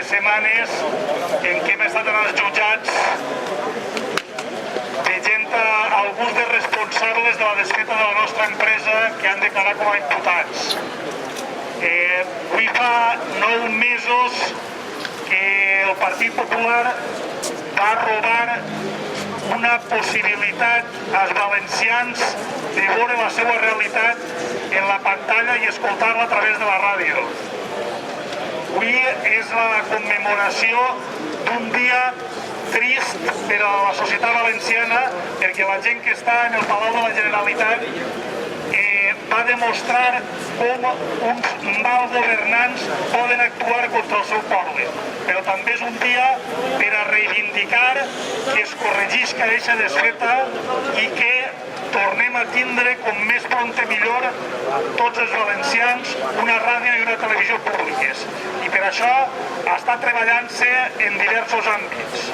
setmanes en què hem estat en els jutjats veient alguns dels responsables de la desfeta de la nostra empresa que han declarat com a imputats. Avui fa 9 mesos que el Partit Popular va robar una possibilitat als valencians de veure la seva realitat en la pantalla i escoltar-la a través de la ràdio. Avui és la commemoració d'un dia trist per a la societat valenciana perquè la gent que està en el Palau de la Generalitat va demostrar com uns mal governants poden actuar contra el seu poble. Però també és un dia per a reivindicar que es corregisca aquesta desfeta i que tornem a tindre, com més pront millor, tots els valencians, una ràdio i una televisió públiques. I per això està treballant-se en diversos àmbits.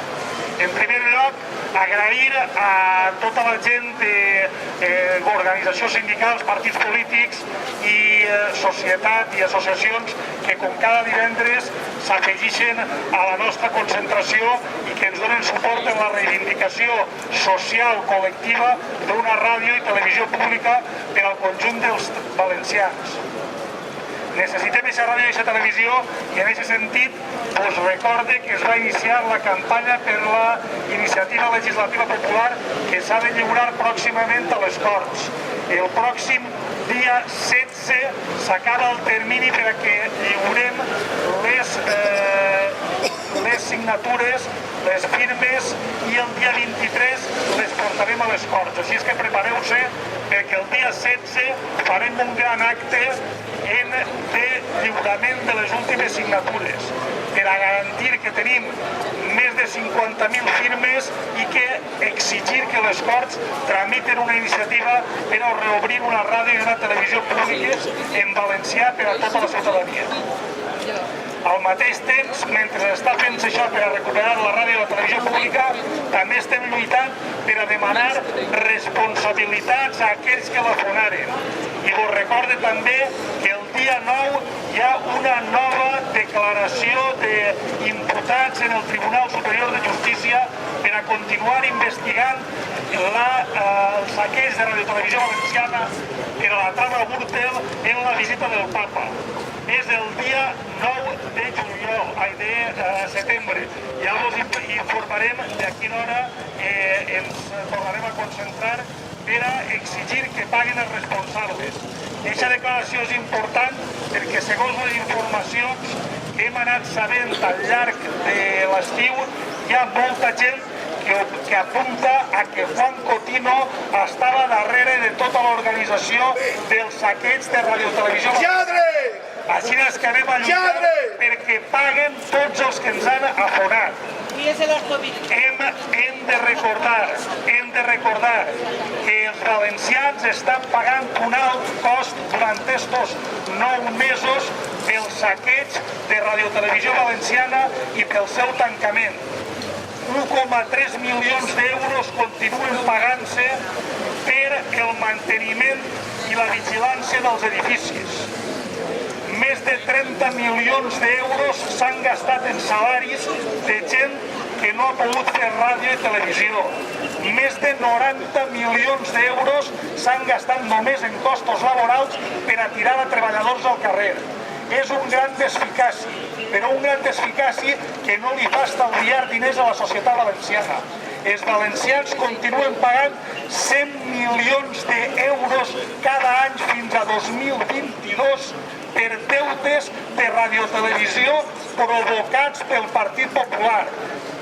En primer lloc, agrair a tota la gent d'organitzacions sindicals, partits polítics i societat i associacions que com cada divendres s'afegeixen a la nostra concentració i que ens donen suport en la reivindicació social col·lectiva d'una ràdio i televisió pública per al conjunt dels valencians. Necessitem aquesta ràdio i aquesta televisió i en aquest sentit us recorde que es va iniciar la campanya per la iniciativa legislativa popular que s'ha de lliurar pròximament a les Corts. El pròxim dia 16 s'acaba el termini per a que lliurem les signatures, les firmes i el dia 23 les portarem a les Corts. Així és que prepareu-se perquè el dia 16 farem un gran acte de lliurament de les últimes signatures per a garantir que tenim més de 50.000 firmes i que exigir que les Corts tramiten una iniciativa per a reobrir una ràdio i una televisió públiques en valencià per a tota la ciutadania. Al mateix temps, mentre està fent-se això per a recuperar la ràdio i la televisió pública, també estem lluitant per a demanar responsabilitats a aquells que la fonaren. I vos recorde també que el dia 9 hi ha una nova declaració d'imputats en el Tribunal Superior de Justícia per a continuar investigant el saqueig de Radiotelevisió Valenciana per a la trama Gürtel en la visita del Papa. És el dia 9 de setembre. Ja us informarem de a quina hora ens tornarem a concentrar per a exigir que paguen els responsables. Aquesta declaració és important perquè, segons les informacions que hem anat sabent al llarg de l'estiu, hi ha molta gent que apunta a que Juan Cotino estava darrere de tota l'organització del saqueig de Radiotelevisió. Així és que anem a lluitar perquè paguen tots els que ens han afonat. Hem de recordar que els valencians estan pagant un alt cost durant estos 9 mesos pel saqueig de Radiotelevisió Valenciana i pel seu tancament. 1,3 milions d'euros continuen pagant-se per el manteniment i la vigilància dels edificis. Més de 30 milions d'euros s'han gastat en salaris de gent que no ha pogut fer ràdio i televisió. Més de 90 milions d'euros s'han gastat només en costos laborals per a tirar a treballadors al carrer. És un gran desficaci, però un gran desficaci que no li fa estalviar diners a la societat valenciana. Els valencians continuen pagant 100 milions d'euros cada any fins a 2022 per deutes de radiotelevisió provocats pel Partit Popular.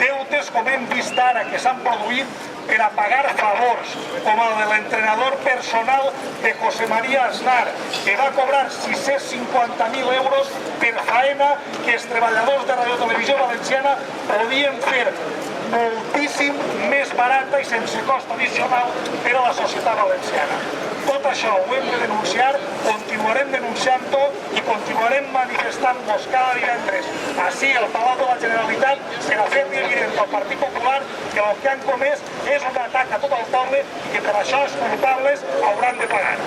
Deutes, com hem vist ara, que s'han produït per a pagar favors, com el de l'entrenador personal de José María Aznar, que va cobrar 650.000 euros per faena que els treballadors de Radiotelevisió Valenciana podien fer moltíssim més barata i sense cost addicional per a la societat valenciana. Tot això ho hem de denunciar, continuarem denunciant-ho i continuarem manifestant-nos cada divendres ací al Palau de la Generalitat per a fer-li evident al Partit Popular que el que han comès és un atac a tot el poble i que per això els culpables hauran de pagar.